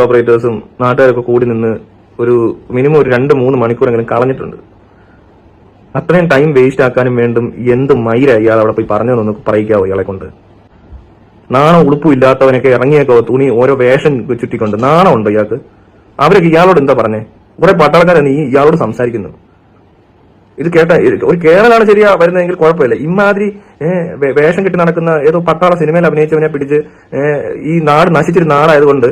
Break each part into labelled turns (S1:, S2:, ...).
S1: ഓപ്പറേറ്റേഴ്സും നാട്ടുകാരൊക്കെ കൂടി നിന്ന് ഒരു മിനിമം ഒരു 2-3 മണിക്കൂറെങ്കിലും കളഞ്ഞിട്ടുണ്ട്. അത്രയും ടൈം വേസ്റ്റ് ആക്കാനും വേണ്ടും എന്ത് മൈര ഇയാൾ അവിടെ പോയി പറഞ്ഞതെന്നൊന്ന് പറയിക്കാവോ ഇയാളെ കൊണ്ട്? നാണം ഉളുപ്പും ഇല്ലാത്തവനൊക്കെ ഇറങ്ങിയേക്കോ തുണി ഓരോ വേഷം ചുറ്റിക്കൊണ്ട് നാണം ഉണ്ടോ ഇയാൾക്ക്? അവരൊക്കെ ഇയാളോട് എന്താ പറഞ്ഞേ? കുറെ പട്ടാളക്കാരാണ് ഈ ഇയാളോട് സംസാരിക്കുന്നു. ഇത് കേട്ട ഒരു കേരളാണ് ശരിയാ വരുന്നതെങ്കിൽ കുഴപ്പമില്ല. ഇമാതിരി വേഷം കെട്ടി നടക്കുന്ന ഏതോ പട്ടാള സിനിമയിൽ അഭിനയിച്ചവനെ പിടിച്ച് ഈ നാട് നശിച്ചൊരു നാടായതുകൊണ്ട്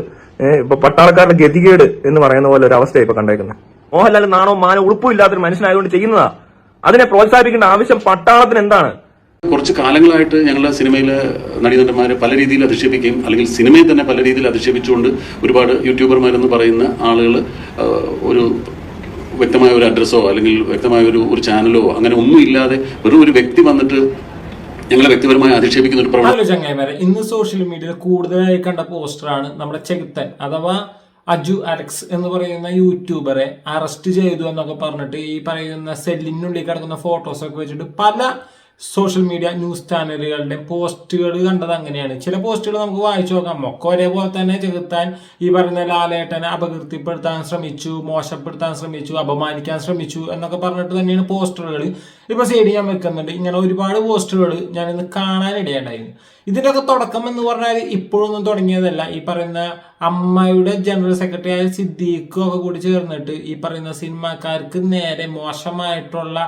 S1: ഇപ്പൊ പട്ടാളക്കാരുടെ ഗതികേട് എന്ന് പറയുന്ന പോലെ ഒരു അവസ്ഥയാണ് ഇപ്പൊ കണ്ടേക്കുന്നത്. മോഹൻലാൽ നാണോ മാനോ ഉളുപ്പും ഇല്ലാത്തൊരു മനുഷ്യനായതുകൊണ്ട് ചെയ്യുന്നതാ. അതിനെ പ്രോത്സാഹിപ്പിക്കേണ്ട ആവശ്യം പട്ടാളത്തിന് എന്താണ്?
S2: കുറച്ച് കാലങ്ങളായിട്ട് ഞങ്ങളുടെ സിനിമയിലെ നടീനടന്മാരെ പല രീതിയിൽ അധിക്ഷേപിക്കുകയും അല്ലെങ്കിൽ സിനിമയെ തന്നെ പല രീതിയിൽ അധിക്ഷേപിച്ചുകൊണ്ട് ഒരുപാട് യൂട്യൂബർമാരെന്ന് പറയുന്ന ആളുകൾ ഒരു വ്യക്തമായ ഒരു അഡ്രസ്സോ അല്ലെങ്കിൽ വ്യക്തമായ ഒരു ചാനലോ അങ്ങനെ ഒന്നും ഇല്ലാതെ വെറും ഒരു വ്യക്തി വന്നിട്ട് ഞങ്ങളെ വ്യക്തിപരമായി അധിക്ഷേപിക്കുന്ന ഒരു പ്രവണത.
S3: ചങ്ങായിമാരെ, ഇന്ന് സോഷ്യൽ മീഡിയയിൽ കൂടുതലായി കണ്ട പോസ്റ്ററാണ് നമ്മുടെ ചെകുത്തൻ അഥവാ അജു അലക്സ് എന്ന് പറയുന്ന യൂട്യൂബറെ അറസ്റ്റ് ചെയ്തു എന്നൊക്കെ പറഞ്ഞിട്ട് ഈ പറയുന്ന സെല്ലിനുള്ളിൽ കിടക്കുന്ന ഫോട്ടോസൊക്കെ വെച്ചിട്ട് പല സോഷ്യൽ മീഡിയ ന്യൂസ് ചാനലുകളുടെ പോസ്റ്റുകൾ കണ്ടത് അങ്ങനെയാണ്. ചില പോസ്റ്റുകൾ നമുക്ക് വായിച്ചു നോക്കാം. ഒക്കെ ഒരേപോലെ തന്നെ ചെകുത്താൻ ഈ പറയുന്ന ലാലേട്ടനെ അപകീർത്തിപ്പെടുത്താൻ ശ്രമിച്ചു, മോശപ്പെടുത്താൻ ശ്രമിച്ചു, അപമാനിക്കാൻ ശ്രമിച്ചു എന്നൊക്കെ പറഞ്ഞിട്ട് തന്നെയാണ് പോസ്റ്ററുകൾ ഇപ്പൊ സൈഡിൽ ഞാൻ വെക്കുന്നുണ്ട്. ഇങ്ങനെ ഒരുപാട് പോസ്റ്ററുകൾ ഞാനിന്ന് കാണാനിടയുണ്ടായിരുന്നു. ഇതിന്റെയൊക്കെ തുടക്കം എന്ന് പറഞ്ഞാൽ ഇപ്പോഴൊന്നും തുടങ്ങിയതല്ല. ഈ പറയുന്ന അമ്മയുടെ ജനറൽ സെക്രട്ടറി ആയ സിദ്ദീഖും ഒക്കെ കൂടി ചേർന്നിട്ട് ഈ പറയുന്ന സിനിമാക്കാർക്ക് നേരെ മോശമായിട്ടുള്ള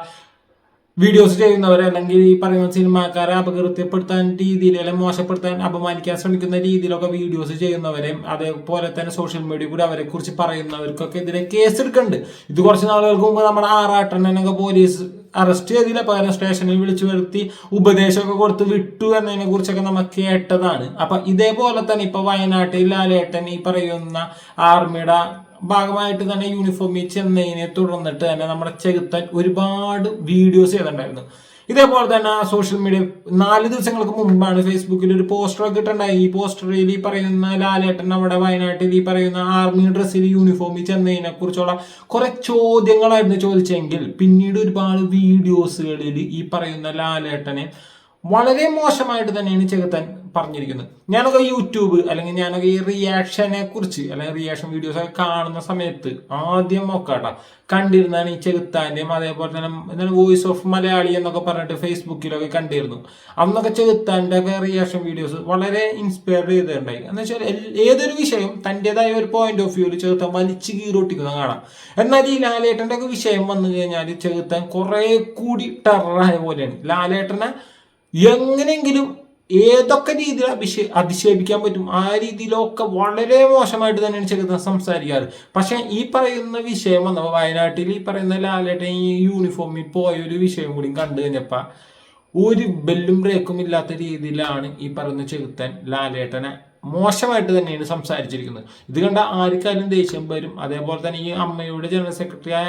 S3: വീഡിയോസ് ചെയ്യുന്നവരെ അല്ലെങ്കിൽ ഈ പറയുന്ന സിനിമാക്കാരെ അപകീർത്തിപ്പെടുത്താൻ രീതിയിൽ അല്ലെങ്കിൽ മോശപ്പെടുത്താൻ അപമാനിക്കാൻ ശ്രമിക്കുന്ന രീതിയിലൊക്കെ വീഡിയോസ് ചെയ്യുന്നവരെയും അതേപോലെ തന്നെ സോഷ്യൽ മീഡിയ കൂടി അവരെ കുറിച്ച് പറയുന്നവർക്കൊക്കെ എതിരെ കേസ് എടുക്കുന്നുണ്ട്. ഇത് കുറച്ച് നാളുകൾക്ക് മുമ്പ് നമ്മുടെ ആറാട്ടനൊക്കെ പോലീസ് അറസ്റ്റ് ചെയ്തില്ല, പകരം സ്റ്റേഷനിൽ വിളിച്ചു വരുത്തി ഉപദേശമൊക്കെ കൊടുത്ത് വിട്ടു എന്നതിനെ കുറിച്ചൊക്കെ നമ്മൾ കേട്ടതാണ്. അപ്പൊ ഇതേപോലെ തന്നെ ഇപ്പൊ വയനാട്ടിൽ ലാലേട്ടൻ ഈ പറയുന്ന ആർമിയുടെ ഭാഗമായിട്ട് തന്നെ യൂണിഫോമിൽ ചെന്നതിനെ തുടർന്നിട്ട് തന്നെ നമ്മുടെ ചെകുത്തൻ ഒരുപാട് വീഡിയോസ് ചെയ്തിട്ടുണ്ടായിരുന്നു. ഇതേപോലെ തന്നെ സോഷ്യൽ മീഡിയ 4 ദിവസങ്ങൾക്ക് മുമ്പാണ് ഫേസ്ബുക്കിൽ ഒരു പോസ്റ്ററൊക്കെ ഇട്ടുണ്ടായി. ഈ പോസ്റ്ററിൽ ഈ പറയുന്ന ലാലേട്ടൻ നമ്മുടെ വയനാട്ടിൽ ഈ പറയുന്ന ആർമി ഡ്രസ്സിൽ യൂണിഫോമിൽ ചെന്നതിനെ കുറിച്ചുള്ള കുറെ ചോദ്യങ്ങളായിരുന്നു ചോദിച്ചെങ്കിൽ പിന്നീട് ഒരുപാട് വീഡിയോസുകളിൽ ഈ പറയുന്ന ലാലേട്ടനെ വളരെ മോശമായിട്ട് തന്നെയാണ് ചെകുത്താൻ പറഞ്ഞിരിക്കുന്നത്. ഞാനൊക്കെ യൂട്യൂബ് അല്ലെങ്കിൽ ഞാനൊക്കെ ഈ റിയാക്ഷനെ കുറിച്ച് അല്ലെങ്കിൽ റിയാക്ഷൻ വീഡിയോസ് ഒക്കെ കാണുന്ന സമയത്ത് ആദ്യം നോക്കാട്ടാ കണ്ടിരുന്നാണ് ഈ ചെകുത്താന്റെയും അതേപോലെ തന്നെ വോയിസ് ഓഫ് മലയാളി എന്നൊക്കെ പറഞ്ഞിട്ട് ഫേസ്ബുക്കിലൊക്കെ കണ്ടിരുന്നു. അന്നൊക്കെ ചെകുത്താന്റെ ഒക്കെ റിയാക്ഷൻ വീഡിയോസ് വളരെ ഇൻസ്പയർ ചെയ്തിട്ടുണ്ടായി. എന്ന് വെച്ചാൽ ഏതൊരു വിഷയം തൻ്റെതായ ഒരു പോയിന്റ് ഓഫ് വ്യൂവിൽ ചെകുത്താൻ വലിച്ചു കീറൊട്ടിക്കുന്നത് കാണാം. എന്നാൽ ഈ ലാലേട്ടന്റെ ഒക്കെ വിഷയം വന്നു കഴിഞ്ഞാൽ ചെകുത്താൻ കുറെ കൂടി ടെററായ പോലെയാണ്. ലാലേട്ടനെ എങ്ങനെയെങ്കിലും ഏതൊക്കെ രീതിയിൽ അധിക്ഷേപിക്കാൻ പറ്റും ആ രീതിയിലൊക്കെ വളരെ മോശമായിട്ട് തന്നെയാണ് ചെകുത്താൻ സംസാരിക്കാറ്. പക്ഷെ ഈ പറയുന്ന വിഷയം വന്നപ്പോൾ വയനാട്ടിൽ ഈ പറയുന്ന ലാലേട്ടൻ ഈ യൂണിഫോമിൽ പോയ ഒരു വിഷയം കൂടി കണ്ടു കഴിഞ്ഞപ്പോ ഒരു ബെല്ലും ബ്രേക്കും ഇല്ലാത്ത രീതിയിലാണ് ഈ പറയുന്ന ചെകുത്താൻ ലാലേട്ടനെ മോശമായിട്ട് തന്നെയാണ് സംസാരിച്ചിരിക്കുന്നത്. ഇത് കണ്ട ആർക്കാരും ദേഷ്യം വരും. അതേപോലെ തന്നെ ഈ അമ്മയുടെ ജനറൽ സെക്രട്ടറി ആയ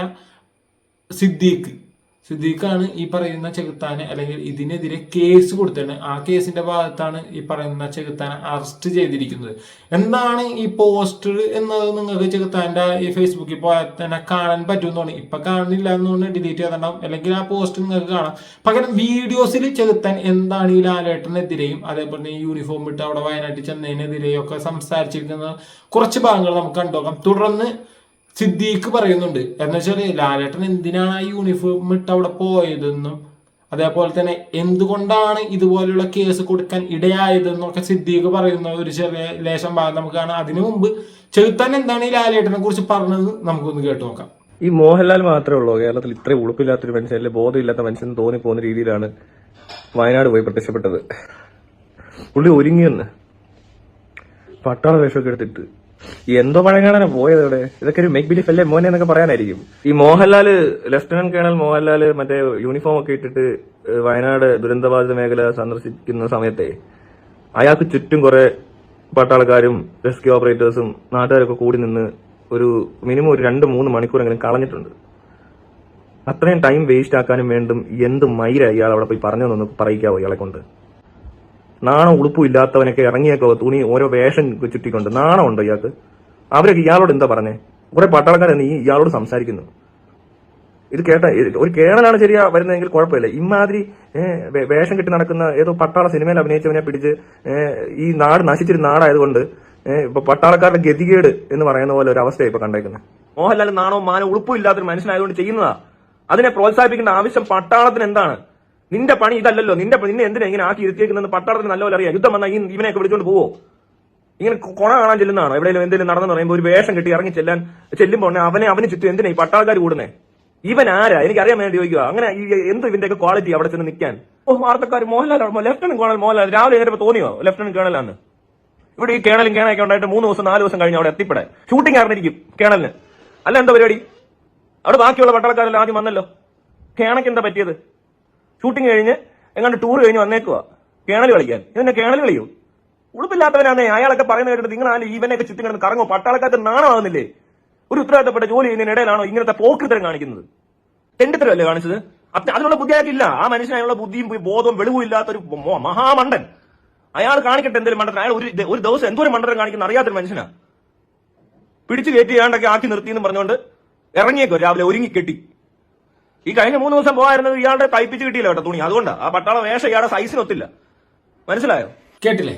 S3: സിദ്ദീഖാണ് ഈ പറയുന്ന ചെകുത്താനെ അല്ലെങ്കിൽ ഇതിനെതിരെ കേസ് കൊടുത്തത്. ആ കേസിന്റെ ഭാഗത്താണ് ഈ പറയുന്ന ചെകുത്താനെ അറസ്റ്റ് ചെയ്തിരിക്കുന്നത്. എന്താണ് ഈ പോസ്റ്റർ എന്നത് നിങ്ങൾക്ക് ചെകുത്താന്റെ ഈ ഫേസ്ബുക്കിൽ പോയാൽ തന്നെ കാണാൻ പറ്റുമെന്നാണ്. ഇപ്പൊ കാണുന്നില്ല എന്നുകൊണ്ട് ഡിലീറ്റ് ചെയ്തിട്ടുണ്ടാവും, അല്ലെങ്കിൽ ആ പോസ്റ്റ് നിങ്ങൾക്ക് കാണാം. പകരം വീഡിയോസിൽ ചെകുത്താൻ എന്താണ് ഈ ലാലേട്ടനെതിരെയും അതേപോലെ ഈ യൂണിഫോം ഇട്ട് അവിടെ വയനാട്ടിൽ ചെന്നതിനെതിരെയും ഒക്കെ സംസാരിച്ചിരിക്കുന്ന കുറച്ച് ഭാഗങ്ങൾ നമുക്ക് കണ്ടുനോക്കാം. തുടർന്ന് സിദ്ദീഖ് പറയുന്നുണ്ട് എന്ന് വെച്ചാൽ ലാലേട്ടൻ എന്തിനാണ് ആ യൂണിഫോം ഇട്ട് അവിടെ പോയതെന്നും അതേപോലെ തന്നെ എന്തുകൊണ്ടാണ് ഇതുപോലുള്ള കേസ് കൊടുക്കാൻ ഇടയായതെന്നൊക്കെ സിദ്ദീഖ് പറയുന്ന ഒരു ചെറിയ ലേശം ഭാഗം നമുക്ക് കാണാം. അതിനു മുമ്പ് ചെകുത്താൻ എന്താണ് ഈ ലാലേട്ടനെ കുറിച്ച് പറഞ്ഞത് നമുക്കൊന്ന് കേട്ടു നോക്കാം.
S1: ഈ മോഹൻലാൽ മാത്രമേ ഉള്ളൂ കേരളത്തിൽ ഇത്രയും ഉളുപ്പില്ലാത്തൊരു മനുഷ്യൻ, അല്ലെ ബോധമില്ലാത്ത മനുഷ്യൻ തോന്നിപ്പോകുന്ന രീതിയിലാണ് വയനാട് പോയി പ്രത്യക്ഷപ്പെട്ടത്. പുള്ളി ഒരുങ്ങിയെന്ന് പട്ടാള വേഷമൊക്കെ എടുത്തിട്ട് എന്തോ പഴങ്ങാനാണ് പോയത് ഇവിടെ. ഇതൊക്കെ ഒരു മേക്ക് ബിലീഫ് അല്ലേ മോനെ എന്നൊക്കെ പറയാനായിരിക്കും. ഈ മോഹൻലാല് ലഫ്റ്റനന്റ് കേണൽ മോഹൻലാല് മറ്റേ യൂണിഫോം ഒക്കെ ഇട്ടിട്ട് വയനാട് ദുരന്തബാധിത മേഖല സന്ദർശിക്കുന്ന സമയത്തെ അയാൾക്ക് ചുറ്റും കുറെ പട്ടാളക്കാരും റെസ്ക്യൂ ഓപ്പറേറ്റേഴ്സും നാട്ടുകാരൊക്കെ കൂടി നിന്ന് ഒരു മിനിമം ഒരു 2-3 മണിക്കൂറെങ്കിലും കളഞ്ഞിട്ടുണ്ട്. അത്രയും ടൈം വേസ്റ്റ് ആക്കാനും വേണ്ടും എന്ത് മൈര ഇയാൾ അവിടെ പോയി പറഞ്ഞതെന്നൊന്ന് പറയിക്കാവോ ഇയാളെ കൊണ്ട്? നാണം ഉളുപ്പും ഇല്ലാത്തവനൊക്കെ ഇറങ്ങിയേക്കോ തുണി ഓരോ വേഷം ചുറ്റിക്കൊണ്ട് നാണം ഉണ്ടോ ഇയാൾക്ക്? അവരൊക്കെ ഇയാളോട് എന്താ പറഞ്ഞേ? കുറെ പട്ടാളക്കാരാണ് ഈ ഇയാളോട് സംസാരിക്കുന്നു. ഇത് കേട്ട ഒരു കേരളാണ് ശരിയാ വരുന്നതെങ്കിൽ കുഴപ്പമില്ല. ഇമാതിരി വേഷം കെട്ടി നടക്കുന്ന ഏതോ പട്ടാള സിനിമയിൽ അഭിനയിച്ചവനെ പിടിച്ച് ഈ നാട് നശിച്ചൊരു നാടായതുകൊണ്ട് ഇപ്പൊ പട്ടാളക്കാരുടെ ഗതികേട് എന്ന് പറയുന്ന പോലെ ഒരു അവസ്ഥയാണ് ഇപ്പൊ കണ്ടേക്കുന്നത്. മോഹൻലാൽ നാണോ മാനോ ഉളുപ്പും ഇല്ലാത്തൊരു മനുഷ്യനായതുകൊണ്ട് ചെയ്യുന്നതാ. അതിനെ പ്രോത്സാഹിപ്പിക്കേണ്ട ആവശ്യം പട്ടാളത്തിന് എന്താണ്? നിന്റെ പണി ഇതല്ലല്ലോ. നിന്നെ എന്തിനാ ഇങ്ങനെ ആക്കി ഇരുത്തിയേക്കുന്നത് പട്ടാളത്തിന് നല്ലപോലെ അറിയാം. യുദ്ധം വന്നാൽ ഇവനെയൊക്കെ വിളിച്ചോണ്ട് പോവോ? ഇങ്ങനെ കൊണ കാണാൻ ചെല്ലുന്നതാണോ? എവിടെയെങ്കിലും എന്തെങ്കിലും നടന്നെന്ന് പറയുമ്പോൾ ഒരു വേഷം കെട്ടി ഇറങ്ങി ചെല്ലുമ്പോൾ അവന് ചുറ്റും എന്തിനാ ഈ പട്ടാളക്കാർ കൂടുന്നേ? ഇവൻ ആരാ? എനിക്കറിയാൻ വേണ്ടി ചോദിക്കുക. അങ്ങനെ എന്ത് ഇവന്റെയൊക്കെ ക്വാളിറ്റി അവിടെ ചെന്ന് നിൽക്കാൻ? വാർത്തക്കാർ മോഹൻലാൽ ലെഫ്റ്റനന്റ് കേണൽ മോഹൻലാൽ രാവിലെ എഴുന്നേറ്റപ്പോൾ തോന്നിയോ ലെഫ്റ്റനന്റ് കേണലാന്ന്? ഇവിടെ ഈ കേണലും കേണയൊക്കെ ഉണ്ടായിട്ട് 3 ദിവസം 4 ദിവസം കഴിഞ്ഞ് അവിടെ എത്തിപ്പെടാൻ ഷൂട്ടിംഗ് ആയിരുന്നിരിക്കും കേണലിന്. അല്ല എന്താ പരിപാടി? അവിടെ ബാക്കിയുള്ള പട്ടാളക്കാരെല്ലാം ആദ്യം വന്നല്ലോ. കേണയ്ക്ക് എന്താ പറ്റിയത്? ഷൂട്ടിംഗ് കഴിഞ്ഞ് എങ്ങാണ്ട് ടൂർ കഴിഞ്ഞ് വന്നേക്കുക കേണൽ കളിക്കാൻ. ഇതിന്റെ കേണൽ കളിയോ? ഉളുപ്പില്ലാത്തവനാന്നേ. അയാളൊക്കെ പറയുന്ന കേട്ടിട്ട് നിങ്ങളാലും ഇവനെയൊക്കെ ചുറ്റും കിടന്ന് കറങ്ങോ? പട്ടാളക്കാർക്ക് നാണമാകുന്നില്ലേ? ഒരു ഉത്തരവാദിത്തപ്പെട്ട ജോലി ചെയ്യുന്നതിനിടയിലാണോ ഇങ്ങനത്തെ പോക്കിത്തരം കാണിക്കുന്നത്? തെണ്ടിത്തരമല്ലേ കാണിച്ചത്? അതിനുള്ള ബുദ്ധി അയാൾക്കില്ല. ആ മനുഷ്യൻ അതിനുള്ള ബുദ്ധിയും ബോധവും വെളിവും ഇല്ലാത്തൊരു മഹാമണ്ടൻ. അയാൾ കാണിക്കട്ടെ എന്തെങ്കിലും മണ്ടൻ. അയാൾ ഒരു ദിവസം എന്തോരം മണ്ടനം കാണിക്കുന്ന അറിയാത്തൊരു മനുഷ്യനാ. പിടിച്ചു കയറ്റിയാണ്ടൊക്കെ ആക്കി നിർത്തിയെന്ന് പറഞ്ഞുകൊണ്ട് ഇറങ്ങിയേക്കോ രാവിലെ ഒരുങ്ങി കെട്ടി. ഈ കഴിഞ്ഞ 3 ദിവസം പോകാറുന്നത് ഇയാളുടെ തയ്പ്പിച്ച് കിട്ടിയില്ല കേട്ടോ തുണി. അതുകൊണ്ടാ ആ പട്ടാള വേഷം ഇയാളുടെ സൈസിനൊത്തില്ല. മനസ്സിലായോ?
S3: കേട്ടില്ലേ?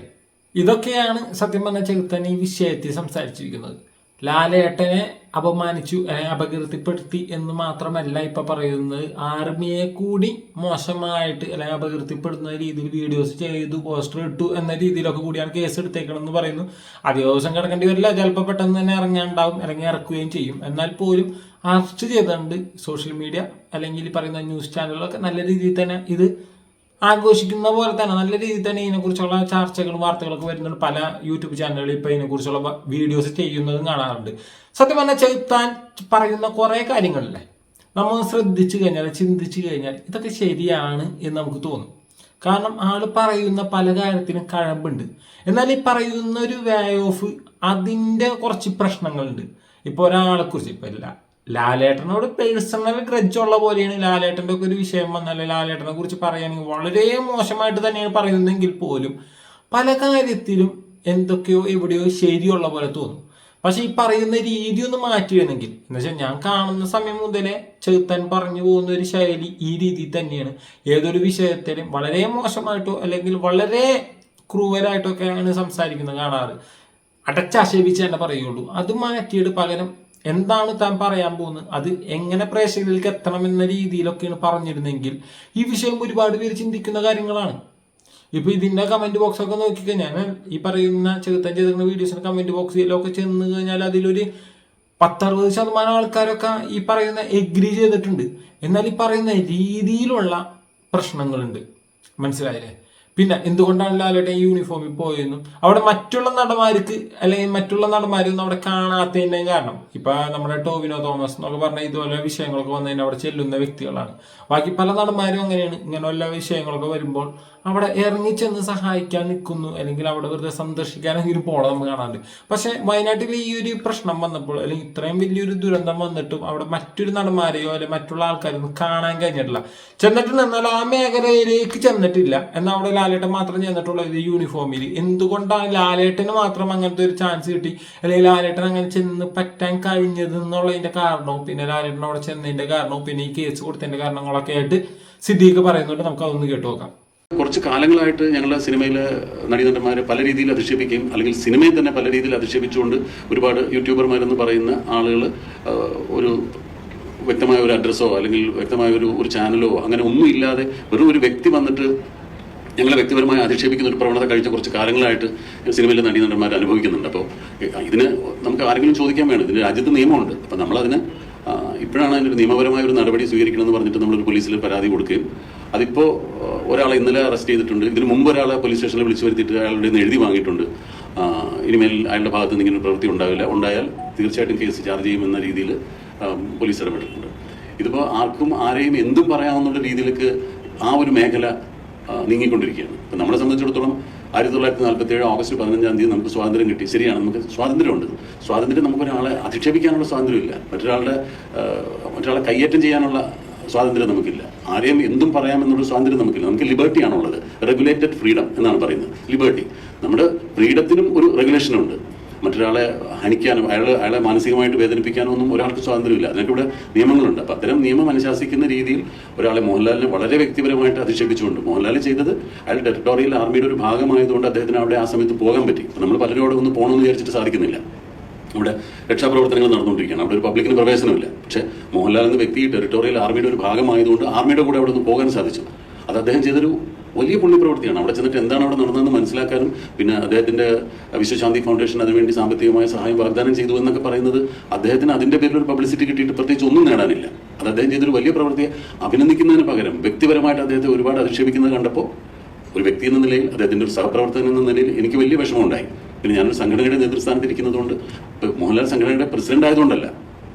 S3: ഇതൊക്കെയാണ് സത്യം പറഞ്ഞ ചെകുത്താൻ ഈ വിഷയത്തിൽ സംസാരിച്ചിരിക്കുന്നത്. ലാലേട്ടനെ അപമാനിച്ചു, അപകീർത്തിപ്പെടുത്തി എന്ന് മാത്രമല്ല ഇപ്പൊ പറയുന്നത്, ആർമിയെ കൂടി മോശമായിട്ട് അല്ലെങ്കിൽ അപകീർത്തിപ്പെടുന്ന രീതിയിൽ വീഡിയോസ് ചെയ്തു, പോസ്റ്റർ ഇട്ടു എന്ന രീതിയിലൊക്കെ കൂടിയാണ് കേസ് എടുത്തേക്കണമെന്ന് പറയുന്നു. അധിക ദിവസം കിടക്കേണ്ടി വരില്ല, ചിലപ്പോൾ പെട്ടെന്ന് തന്നെ ഇറങ്ങാണ്ടാവും, ഇറക്കുകയും ചെയ്യും. എന്നാൽ പോലും അറസ്റ്റ് ചെയ്തുകൊണ്ട് സോഷ്യൽ മീഡിയ അല്ലെങ്കിൽ പറയുന്ന ന്യൂസ് ചാനലുകളൊക്കെ നല്ല രീതിയിൽ തന്നെ ഇത് ആഘോഷിക്കുന്ന പോലെ തന്നെ നല്ല രീതിയിൽ തന്നെ ഇതിനെക്കുറിച്ചുള്ള ചർച്ചകളും വാർത്തകളൊക്കെ വരുന്നുണ്ട്. പല യൂട്യൂബ് ചാനലുകളിൽ ഇപ്പൊ ഇതിനെക്കുറിച്ചുള്ള വീഡിയോസ് ചെയ്യുന്നതും കാണാറുണ്ട്. സത്യം പറഞ്ഞാൽ ചെകുത്താൻ പറയുന്ന കുറെ കാര്യങ്ങളില്ലേ, നമ്മൾ ശ്രദ്ധിച്ചു കഴിഞ്ഞാൽ ചിന്തിച്ചു കഴിഞ്ഞാൽ ഇതൊക്കെ ശരിയാണ് എന്ന് നമുക്ക് തോന്നും. കാരണം ആള് പറയുന്ന പല കാര്യത്തിനും കഴമ്പുണ്ട്. എന്നാൽ ഈ പറയുന്ന ഒരു വേ ഓഫ് അതിന്റെ കുറച്ച് പ്രശ്നങ്ങളുണ്ട്. ഇപ്പൊ ഒരാളെ കുറിച്ച് ഇപ്പൊ ലാലേട്ടനോട് പേഴ്സണൽ ഗ്രഡ്ജ് ഉള്ള പോലെയാണ് ലാലേട്ടന്റെ ഒക്കെ ഒരു വിഷയം വന്നാൽ ലാലേട്ടനെ കുറിച്ച് പറയുകയാണെങ്കിൽ വളരെ മോശമായിട്ട് തന്നെയാണ് പറയുന്നതെങ്കിൽ പോലും പല കാര്യത്തിലും എന്തൊക്കെയോ എവിടെയോ ശരിയുള്ള പോലെ തോന്നും. പക്ഷെ ഈ പറയുന്ന രീതി ഒന്ന് മാറ്റിയിരുന്നെങ്കിൽ, എന്ന് വെച്ചാൽ ഞാൻ കാണുന്ന സമയം മുതലേ ചെകുത്താൻ പറഞ്ഞു പോകുന്ന ഒരു ശൈലി ഈ രീതിയിൽ തന്നെയാണ്. ഏതൊരു വിഷയത്തിലും വളരെ മോശമായിട്ടോ അല്ലെങ്കിൽ വളരെ ക്രൂവലായിട്ടോ ഒക്കെയാണ് സംസാരിക്കുന്നത് കാണാറ്. അടച്ചാക്ഷേപിച്ച് തന്നെ പറയുള്ളൂ. അത് മാറ്റിയിട്ട് പകരം എന്താണ് താൻ പറയാൻ പോകുന്നത്, അത് എങ്ങനെ പ്രേക്ഷകരിലേക്ക് എത്തണം എന്ന രീതിയിലൊക്കെയാണ് പറഞ്ഞിരുന്നെങ്കിൽ ഈ വിഷയം ഒരുപാട് പേര് ചിന്തിക്കുന്ന കാര്യങ്ങളാണ്. ഇപ്പൊ ഇതിന്റെ കമന്റ് ബോക്സ് ഒക്കെ നോക്കിക്കഴിഞ്ഞാൽ ഈ പറയുന്ന ചെകുത്താൻ ചെയ്തിരുന്ന വീഡിയോസിന്റെ കമന്റ് ബോക്സിലൊക്കെ ചെന്ന് കഴിഞ്ഞാൽ അതിലൊരു 10-60% ആൾക്കാരൊക്കെ ഈ പറയുന്ന എഗ്രി ചെയ്തിട്ടുണ്ട്. എന്നാൽ ഈ പറയുന്ന രീതിയിലുള്ള പ്രശ്നങ്ങളുണ്ട്. മനസ്സിലായില്ലേ? പിന്നെ എന്തുകൊണ്ടാണ് ലാലേട്ടൻ യൂണിഫോമിൽ പോയെന്നും അവിടെ മറ്റുള്ള നടന്മാർക്ക് അല്ലെങ്കിൽ മറ്റുള്ള നടന്മാരൊന്നും അവിടെ കാണാത്തതിന്റെ കാരണം ഇപ്പൊ നമ്മുടെ ടോവിനോ തോമസ് എന്നൊക്കെ പറഞ്ഞ ഇതുപോലെ വിഷയങ്ങളൊക്കെ വന്നതിന് അവിടെ ചെല്ലുന്ന വ്യക്തികളാണ്. ബാക്കി പല നടന്മാരും അങ്ങനെയാണ്. ഇങ്ങനെയുള്ള വിഷയങ്ങളൊക്കെ വരുമ്പോൾ അവിടെ ഇറങ്ങിച്ചെന്ന് സഹായിക്കാൻ നിൽക്കുന്നു, അല്ലെങ്കിൽ അവിടെ വെറുതെ സന്ദർശിക്കാനെങ്കിലും പോകണം നമ്മൾ കാണാറുണ്ട്. പക്ഷെ വയനാട്ടിൽ ഈ ഒരു പ്രശ്നം വന്നപ്പോൾ അല്ലെങ്കിൽ ഇത്രയും വലിയൊരു ദുരന്തം വന്നിട്ടും അവിടെ മറ്റൊരു നടന്മാരെയോ അല്ലെങ്കിൽ മറ്റുള്ള ആൾക്കാരൊന്നും കാണാൻ കഴിഞ്ഞിട്ടില്ല. ചെന്നിട്ട് എന്നാൽ ആ മേഖലയിലേക്ക് ചെന്നിട്ടില്ല. എന്നാൽ അവിടെ ലാലേട്ടൻ മാത്രം ചെന്നിട്ടുള്ള ഇത് യൂണിഫോമിൽ. എന്തുകൊണ്ടാണ് ലാലേട്ടന് മാത്രം അങ്ങനത്തെ ഒരു ചാൻസ് കിട്ടി അല്ലെങ്കിൽ ലാലേട്ടൻ അങ്ങനെ ചെന്ന് പറ്റാൻ കഴിഞ്ഞത് എന്നുള്ളതിന്റെ കാരണവും പിന്നെ ലാലേട്ടൻ അവിടെ ചെന്നതിന്റെ കാരണവും പിന്നെ ഈ കേസ് കൊടുത്തതിന്റെ കാരണങ്ങളൊക്കെ ആയിട്ട് സിദ്ദീഖ് പറയുന്നുണ്ട്. നമുക്ക് അതൊന്ന് കേട്ടു നോക്കാം.
S2: കുറച്ച് കാലങ്ങളായിട്ട് ഞങ്ങളുടെ സിനിമയിലെ നടീനടന്മാരെ പല രീതിയിൽ അധിക്ഷേപിക്കുകയും അല്ലെങ്കിൽ സിനിമയെ തന്നെ പല രീതിയിൽ അധിക്ഷേപിച്ചുകൊണ്ട് ഒരുപാട് യൂട്യൂബർമാരെന്ന് പറയുന്ന ആളുകൾ ഒരു വ്യക്തമായ ഒരു അഡ്രസ്സോ അല്ലെങ്കിൽ വ്യക്തമായ ഒരു ചാനലോ അങ്ങനെ ഒന്നും ഇല്ലാതെ വെറും ഒരു വ്യക്തി വന്നിട്ട് ഞങ്ങളെ വ്യക്തിപരമായി അധിക്ഷേപിക്കുന്ന ഒരു പ്രവണത കഴിച്ച കുറച്ച് കാലങ്ങളായിട്ട് സിനിമയിലെ നടീനടന്മാർ അനുഭവിക്കുന്നുണ്ട്. അപ്പോൾ ഇതിന് നമുക്ക് ആരെങ്കിലും ചോദിക്കാൻ വേണം. ഇതിന് രാജ്യത്ത് നിയമമുണ്ട്. അപ്പം നമ്മളതിന് ഇപ്പോഴാണ് അതിനൊരു നിയമപരമായ ഒരു നടപടി സ്വീകരിക്കണമെന്ന് പറഞ്ഞിട്ട് നമ്മളൊരു പോലീസിൽ പരാതി കൊടുക്കുകയും അതിപ്പോൾ ഒരാളെ ഇന്നലെ അറസ്റ്റ് ചെയ്തിട്ടുണ്ട്. ഇതിന് മുമ്പ് ഒരാളെ പോലീസ് സ്റ്റേഷനിൽ വിളിച്ചു വരുത്തിയിട്ട് അയാളുടെ നിന്ന് എഴുതി വാങ്ങിയിട്ടുണ്ട്. ഇനിമേൽ അയാളുടെ ഭാഗത്ത് നിന്ന് ഇങ്ങനെ പ്രവൃത്തി ഉണ്ടായാൽ തീർച്ചയായിട്ടും കേസ് ചാർജ് ചെയ്യുമെന്ന രീതിയിൽ പോലീസ് ഇടപെട്ടിട്ടുണ്ട്. ഇതിപ്പോൾ ആർക്കും ആരെയും എന്തും പറയാമെന്നുള്ള രീതിയിലേക്ക് ആ ഒരു മേഖല നീങ്ങിക്കൊണ്ടിരിക്കുകയാണ്. ഇപ്പം നമ്മളെ സംബന്ധിച്ചിടത്തോളം 1947 ഓഗസ്റ്റ് 15 നമുക്ക് സ്വാതന്ത്ര്യം കിട്ടി. ശരിയാണ്, നമുക്ക് സ്വാതന്ത്ര്യമുണ്ട്. സ്വാതന്ത്ര്യം നമുക്കൊരാളെ അധിക്ഷേപിക്കാനുള്ള സ്വാതന്ത്ര്യമില്ല. മറ്റൊരാളെ കയ്യേറ്റം ചെയ്യാനുള്ള സ്വാതന്ത്ര്യം നമുക്കില്ല. ആരെയും എന്തും പറയാമെന്നുള്ള സ്വാതന്ത്ര്യം നമുക്കില്ല. നമുക്ക് ലിബർട്ടിയാണുള്ളത്. റെഗുലേറ്റഡ് ഫ്രീഡം എന്നാണ് പറയുന്നത്. ലിബർട്ടി. നമ്മുടെ ഫ്രീഡത്തിനും ഒരു റെഗുലേഷനുണ്ട്. മറ്റൊരാളെ ഹനിക്കാനോ അയാളെ മാനസികമായിട്ട് വേദനിപ്പിക്കാനോ ഒന്നും ഒരാൾക്ക് സ്വാതന്ത്ര്യമില്ല. അതിനൊക്കെ ഇവിടെ നിയമങ്ങളുണ്ട്. അപ്പം അത്തരം നിയമം അനുശാസിക്കുന്ന രീതിയിൽ ഒരാളെ മോഹൻലാലിനെ വളരെ വ്യക്തിപരമായിട്ട് അധിക്ഷേപിച്ചുകൊണ്ട് മോഹൻലാൽ ചെയ്തത് അയാൾ ടെറിട്ടോറിയൽ ആർമിയുടെ ഒരു ഭാഗമായതുകൊണ്ട് അദ്ദേഹത്തിന് അവിടെ ആ സമയത്ത് പോകാൻ പറ്റി. നമ്മൾ പലരും അവിടെ ഒന്ന് പോകണമെന്ന് വിചാരിച്ചിട്ട് സാധിക്കുന്നില്ല. അവിടെ രക്ഷാപ്രവർത്തനങ്ങൾ നടന്നുകൊണ്ടിരിക്കുകയാണ്. അവിടെ ഒരു പബ്ലിക്കിന് പ്രവേശനമില്ല. പക്ഷേ മോഹൻലാൽ എന്ന വ്യക്തി ടെറിട്ടോറിയൽ ആർമിയുടെ ഒരു ഭാഗമായതുകൊണ്ട് ആർമിയുടെ കൂടെ അവിടെ നിന്ന് പോകാൻ സാധിച്ചു. അത് അദ്ദേഹം ചെയ്തൊരു വലിയ പുണ്യപ്രവൃത്തിയാണ്. അവിടെ ചെന്നിട്ട് എന്താണ് അവിടെ നടന്നതെന്ന് മനസ്സിലാക്കാനും പിന്നെ അദ്ദേഹത്തിന്റെ വിശ്വശാന്തി ഫൗണ്ടേഷൻ അതിനുവേണ്ടി സാമ്പത്തികമായ സഹായം വാഗ്ദാനം ചെയ്തു എന്നൊക്കെ പറയുന്നത് അദ്ദേഹത്തിന് അതിന്റെ പേരിൽ ഒരു പബ്ലിസിറ്റി കിട്ടിയിട്ട് പ്രത്യേകിച്ച് ഒന്നും നേടാനില്ല. അത് അദ്ദേഹം ചെയ്തൊരു വലിയ പ്രവൃത്തിയെ അഭിനന്ദിക്കുന്നതിന് പകരം വ്യക്തിപരമായിട്ട് അദ്ദേഹത്തെ ഒരുപാട് അധിക്ഷേപിക്കുന്നത് കണ്ടപ്പോൾ ഒരു വ്യക്തി എന്ന നിലയിൽ അദ്ദേഹത്തിന്റെ ഒരു സഹപ്രവർത്തകൻ എന്ന നിലയിൽ എനിക്ക് വലിയ വിഷമമുണ്ടായി. പിന്നെ ഞാനൊരു സംഘടനയുടെ നേതൃസ്ഥാനത്തിരിക്കുന്നതുകൊണ്ട് മോഹൻലാൽ സംഘടനയുടെ പ്രസിഡന്റ് ആയതുകൊണ്ടല്ല,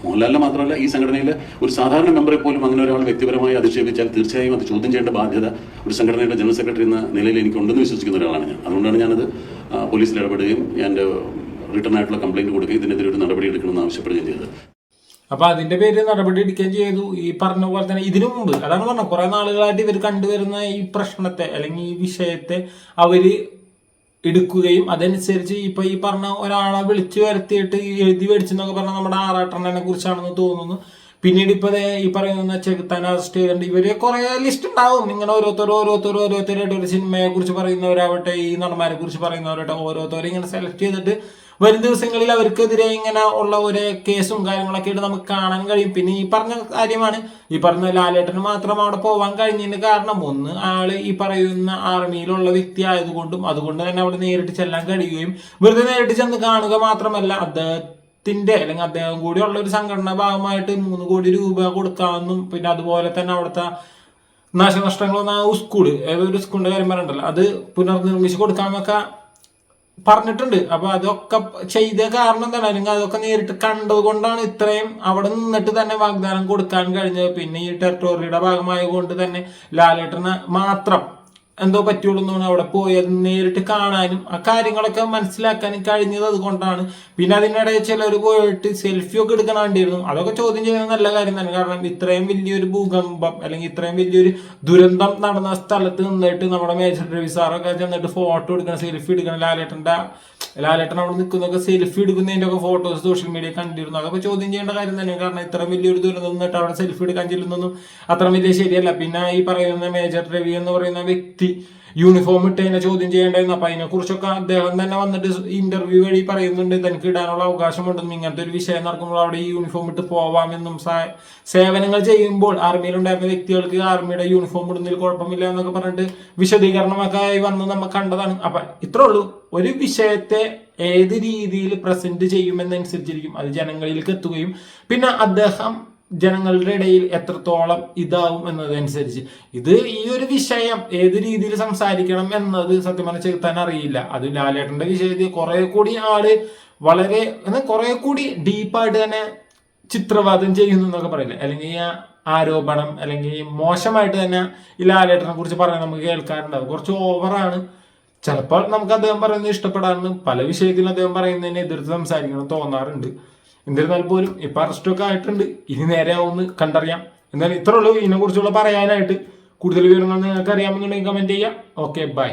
S2: മോഹൻലാലിനെ മാത്രമല്ല ഈ സംഘടനയിലെ ഒരു സാധാരണ മെമ്പറെ പോലും അങ്ങനെ ഒരാൾ വ്യക്തിപരമായി അധിക്ഷേപിച്ചാൽ തീർച്ചയായും അത് ചോദ്യം ചെയ്യേണ്ട ബാധ്യത ഒരു സംഘടനയുടെ ജനറൽ സെക്രട്ടറി എന്ന നിലയിൽ എനിക്കുണ്ടെന്ന് വിശ്വസിക്കുന്ന ഒരാളാണ് ഞാൻ. അതുകൊണ്ടാണ് ഞാനത് പോലീസിൽ ഇടപെടുകയും ഞാൻ എൻ്റെ റിട്ടേൺ ആയിട്ടുള്ള കംപ്ലയിന്റ് കൊടുക്കുകയും ഇതിനെതിരെ ഒരു നടപടി എടുക്കണമെന്ന് ആവശ്യപ്പെടുകയും ചെയ്തത്.
S3: അപ്പൊ അതിന്റെ പേരിൽ നടപടി എടുക്കുകയും ചെയ്തു. ഈ പറഞ്ഞ പോലെ തന്നെ ഇതിനു മുമ്പ് അതാണ് പറഞ്ഞത്, കുറെ നാളുകളായിട്ട് ഇവർ കണ്ടുവരുന്ന ഈ പ്രശ്നത്തെ അല്ലെങ്കിൽ ഈ വിഷയത്തെ അവര് എടുക്കുകയും അതനുസരിച്ച് ഇപ്പൊ ഈ പറഞ്ഞ ഒരാളെ വിളിച്ചു വരുത്തിയിട്ട് എഴുതി മേടിച്ചെന്നൊക്കെ പറഞ്ഞാൽ നമ്മുടെ ആറാട്ടണ്ണനെ കുറിച്ചാണെന്ന് തോന്നുന്നു. പിന്നീട് ഇപ്പൊ ഈ പറയുന്ന ചെകുത്താൻ അറസ്റ്റ് ചെയ്തിട്ടുണ്ട്. ഇവര് കുറെ ലിസ്റ്റ് ഉണ്ടാവും. ഇങ്ങനെ ഓരോരുത്തരായിട്ട് ഒരു സിനിമയെ കുറിച്ച് പറയുന്നവരാവട്ടെ, ഈ നടന്മാരെ കുറിച്ച് പറയുന്നവരാവട്ടെ, ഓരോരുത്തരും ഇങ്ങനെ സെലക്ട് ചെയ്തിട്ട് വരും ദിവസങ്ങളിൽ അവർക്കെതിരെ ഇങ്ങനെ ഉള്ള ഒരു കേസും കാര്യങ്ങളൊക്കെ ആയിട്ട് നമുക്ക് കാണാൻ കഴിയും. പിന്നെ ഈ പറഞ്ഞ കാര്യമാണ്, ഈ പറഞ്ഞ ലാലേട്ടന് മാത്രം അവിടെ പോവാൻ കഴിഞ്ഞതിന് കാരണം ഒന്ന് ആള് ഈ പറയുന്ന ആർമിയിലുള്ള വ്യക്തി ആയതുകൊണ്ടും അതുകൊണ്ട് തന്നെ അവിടെ നേരിട്ട് ചെല്ലാൻ കഴിയുകയും വെറുതെ നേരിട്ട് ചെന്ന് കാണുക മാത്രമല്ല അദ്ദേഹത്തിന്റെ അല്ലെങ്കിൽ അദ്ദേഹം കൂടി ഉള്ള ഒരു സംഘടന ഭാഗമായിട്ട് 3 കോടി രൂപ കൊടുക്കാമെന്നും പിന്നെ അതുപോലെ തന്നെ അവിടുത്തെ നാശനഷ്ടങ്ങളൊന്നും സ്കൂള് ഏതൊരു സ്കൂളിന്റെ കാര്യം പറയണ്ടല്ലോ അത് പുനർനിർമ്മിച്ച് കൊടുക്കാമെന്നൊക്കെ പറഞ്ഞിട്ടുണ്ട്. അപ്പൊ അതൊക്കെ ചെയ്ത കാരണം എന്താണ്, അല്ലെങ്കിൽ അതൊക്കെ നേരിട്ട് കണ്ടത് കൊണ്ടാണ് ഇത്രയും അവിടെ നിന്നിട്ട് തന്നെ വാഗ്ദാനം കൊടുക്കാൻ കഴിഞ്ഞത്. പിന്നെ ഈ ടെറിട്ടോറിയുടെ ഭാഗമായ കൊണ്ട് തന്നെ ലാലേട്ടന് മാത്രം എന്തോ പറ്റുള്ളൂ എന്നാണ് അവിടെ പോയത് നേരിട്ട് കാണാനും ആ കാര്യങ്ങളൊക്കെ മനസ്സിലാക്കാനും കഴിഞ്ഞത് അതുകൊണ്ടാണ്. പിന്നെ അതിനിടയിൽ ചിലർ പോയിട്ട് സെൽഫി ഒക്കെ എടുക്കാൻ വേണ്ടിയിരുന്നു. അതൊക്കെ ചോദ്യം ചെയ്യുന്നത് നല്ല കാര്യം തന്നെ. കാരണം ഇത്രയും വലിയൊരു ഭൂകമ്പം അല്ലെങ്കിൽ ഇത്രയും വലിയൊരു ദുരന്തം നടന്ന സ്ഥലത്ത് നിന്നിട്ട് നമ്മുടെ മേജർ രവി സാറൊക്കെ ചെന്നിട്ട് ഫോട്ടോ എടുക്കണം, സെൽഫി എടുക്കണം. ലാലേട്ടൻ അവിടെ നിൽക്കുന്നൊക്കെ സെൽഫി എടുക്കുന്നതിന്റെ ഒക്കെ ഫോട്ടോസ് സോഷ്യൽ മീഡിയ കണ്ടിരുന്നു. അതൊക്കെ ചോദ്യം ചെയ്യേണ്ട കാര്യം തന്നെ. കാരണം ഇത്ര വലിയൊരു ദുരന്തം നിന്നിട്ട് അവിടെ സെൽഫി എടുക്കാൻ ചെല്ലുന്നൊന്നും അത്ര വലിയ ശരിയല്ല. പിന്നെ ഈ പറയുന്ന മേജർ രവി എന്ന് പറയുന്ന വ്യക്തി യൂണിഫോം ഇട്ടതിനെ ചോദ്യം ചെയ്യേണ്ടായിരുന്നു. അപ്പൊ അതിനെ കുറിച്ചൊക്കെ അദ്ദേഹം തന്നെ വന്നിട്ട് ഇന്റർവ്യൂ വഴി പറയുന്നുണ്ട്, തനിക്ക് ഇടാനുള്ള അവകാശമുണ്ടെന്നും ഇങ്ങനത്തെ ഒരു വിഷയം നടക്കുമ്പോൾ അവിടെ ഈ യൂണിഫോം ഇട്ട് പോവാമെന്നും സേവനങ്ങൾ ചെയ്യുമ്പോൾ ആർമിയിലുണ്ടായിരുന്ന വ്യക്തികൾക്ക് ആർമിയുടെ യൂണിഫോം ഇടുന്നതിൽ കുഴപ്പമില്ല എന്നൊക്കെ പറഞ്ഞിട്ട് വിശദീകരണമൊക്കെ ആയി വന്ന് നമ്മൾ കണ്ടതാണ്. അപ്പൊ ഇത്രേ ഉള്ളൂ. ഒരു വിഷയത്തെ ഏത് രീതിയിൽ പ്രസന്റ് ചെയ്യുമെന്നനുസരിച്ചിരിക്കും അത് ജനങ്ങളിലേക്ക് എത്തുകയും പിന്നെ അദ്ദേഹം ജനങ്ങളുടെ ഇടയിൽ എത്രത്തോളം ഇതാവും എന്നതനുസരിച്ച് ഇത് ഈ ഒരു വിഷയം ഏത് രീതിയിൽ സംസാരിക്കണം എന്നത് സത്യം പറഞ്ഞാൽ ചെലുത്താൻ അറിയില്ല. അത് ലാലേട്ടന്റെ വിഷയത്തിൽ കുറെ കൂടി ആള് വളരെ കുറെ കൂടി ഡീപ്പായിട്ട് തന്നെ ചിത്രവാദം ചെയ്യുന്നു എന്നൊക്കെ പറയില്ല, അല്ലെങ്കിൽ ആരോപണം അല്ലെങ്കിൽ മോശമായിട്ട് തന്നെ ഈ ലാലേട്ടനെ കുറിച്ച് പറയാൻ നമുക്ക് കേൾക്കാറുണ്ടാവും. കുറച്ച് ഓവറാണ്. ചിലപ്പോൾ നമുക്ക് അദ്ദേഹം പറയുന്നത് ഇഷ്ടപ്പെടാറുണ്ട്, പല വിഷയത്തിലും അദ്ദേഹം പറയുന്നതിനെ എതിർത്ത് സംസാരിക്കണം തോന്നാറുണ്ട്. എന്നിരുന്നാൽ പോലും ഇപ്പൊ അറസ്റ്റൊക്കെ ആയിട്ടുണ്ട്, ഇനി നേരെ ആവുമെന്ന് കണ്ടറിയാം. എന്നാലും ഇത്രേ ഉള്ളൂ ഇതിനെ കുറിച്ചുള്ള പറയാനായിട്ട്. കൂടുതൽ വിവരങ്ങൾ നിങ്ങൾക്ക് അറിയാമെന്നുണ്ടെങ്കിൽ കമന്റ് ചെയ്യാം. Okay, by.